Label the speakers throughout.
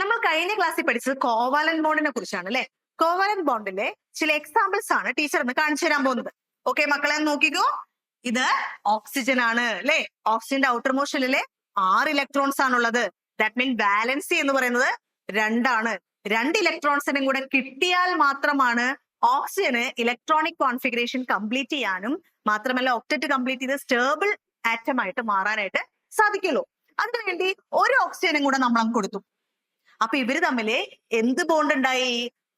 Speaker 1: നമ്മൾ കഴിഞ്ഞ ക്ലാസ്സിൽ പഠിച്ചത് കോവാലന്റ് ബോണ്ടിനെ കുറിച്ചാണ് അല്ലെ. കോവാലന്റ് ബോണ്ടിലെ ചില എക്സാമ്പിൾസ് ആണ് ടീച്ചർ ഇന്ന് കാണിച്ചു തരാൻ പോകുന്നത്. ഓക്കെ മക്കളെ, നോക്കിക്കോ. ഇത് ഓക്സിജൻ ആണ് അല്ലെ. ഓക്സിജന്റെ ഔട്ടർ മോഷനിലെ 6 ഇലക്ട്രോൺസ് ആണുള്ളത്. ദാറ്റ് മീൻ വാലൻസി എന്ന് പറയുന്നത് 2 ആണ്. 2 ഇലക്ട്രോൺസിനും കൂടെ കിട്ടിയാൽ മാത്രമാണ് ഓക്സിജന് ഇലക്ട്രോണിക് കോൺഫിഗറേഷൻ കംപ്ലീറ്റ് ചെയ്യാനും മാത്രമല്ല ഒക്ടറ്റ് കംപ്ലീറ്റ് ചെയ്ത് സ്റ്റേബിൾ ആറ്റം ആയിട്ട് മാറാനായിട്ട് സാധിക്കുള്ളൂ. അതിനുവേണ്ടി ഒരു ഓക്സിജനും കൂടെ നമ്മൾ അങ്ങ് കൊടുത്തു. അപ്പൊ ഇവര് തമ്മില് എന്ത് ബോണ്ട് ഉണ്ടായി?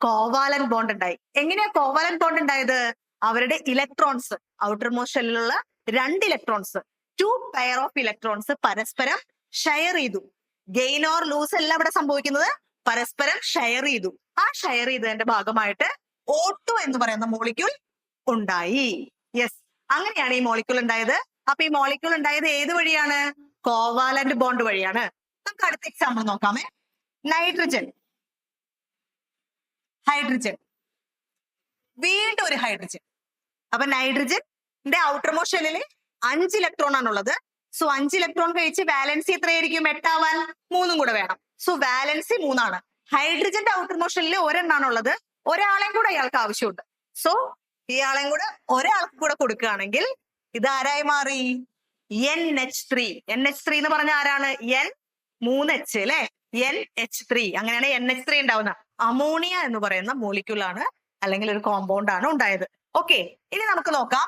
Speaker 1: കോവാലന്റ് ബോണ്ട് ഉണ്ടായി. എങ്ങനെയാ കോവാലന്റ് ബോണ്ട് ഉണ്ടായത്? അവരുടെ ഇലക്ട്രോൺസ്, ഔട്ടർ മോസ്റ്റ് ഷെല്ലിലുള്ള 2 ഇലക്ട്രോൺസ്, 2 പെയർ ഓഫ് ഇലക്ട്രോൺസ് പരസ്പരം ഷെയർ ചെയ്തു. ഗെയിൻ ഓർ ലൂസ് എല്ലാം ഇവിടെ സംഭവിക്കുന്നത് പരസ്പരം ഷെയർ ചെയ്തു. ആ ഷെയർ ചെയ്തതിന്റെ ഭാഗമായിട്ട് O2 എന്ന് പറയുന്ന മോളിക്യൂൾ ഉണ്ടായി. യെസ്, അങ്ങനെയാണ് ഈ മോളിക്യൂൾ ഉണ്ടായത്. അപ്പൊ ഈ മോളിക്യൂൾ ഉണ്ടായത് ഏത് വഴിയാണ്? കോവാലന്റ് ബോണ്ട് വഴിയാണ്. നമുക്ക് അടുത്ത എക്സാമ്പിൾ നോക്കാമേ. നൈട്രജൻ, ഹൈഡ്രജൻ, വീണ്ടും ഒരു ഹൈഡ്രജൻ. അപ്പൊ നൈട്രജന്റെ ഔട്ടർ മോസ്റ്റ് ഷെല്ലിൽ 5 ഇലക്ട്രോൺ ആണുള്ളത്. സോ 5 ഇലക്ട്രോൺ കഴിച്ച് വാലൻസി എത്രയായിരിക്കും? 8 ആവാൻ 3 കൂടെ വേണം. സോ വാലൻസി 3 ആണ്. ഹൈഡ്രജന്റെ ഔട്ടർ മോസ്റ്റ് ഷെല്ലിൽ ഒരെണ്ണാണുള്ളത്. ഒരാളെയും കൂടെ അയാൾക്ക് ആവശ്യമുണ്ട്. സോ ഇയാളെയും കൂടെ ഒരാൾക്ക് കൂടെ കൊടുക്കുകയാണെങ്കിൽ ഇത് ആരായി മാറി? NH3. NH3 എന്ന് പറഞ്ഞ ആരാണ്? N3H അല്ലെ. NH3. അങ്ങനെയാണ് NH3 ഉണ്ടാവുന്നത്. അമോണിയ എന്ന് പറയുന്ന മോളിക്യൂൾ ആണ് അല്ലെങ്കിൽ ഒരു കോമ്പൗണ്ട് ആണ് ഉണ്ടായത്. ഓക്കെ, ഇനി നമുക്ക് നോക്കാം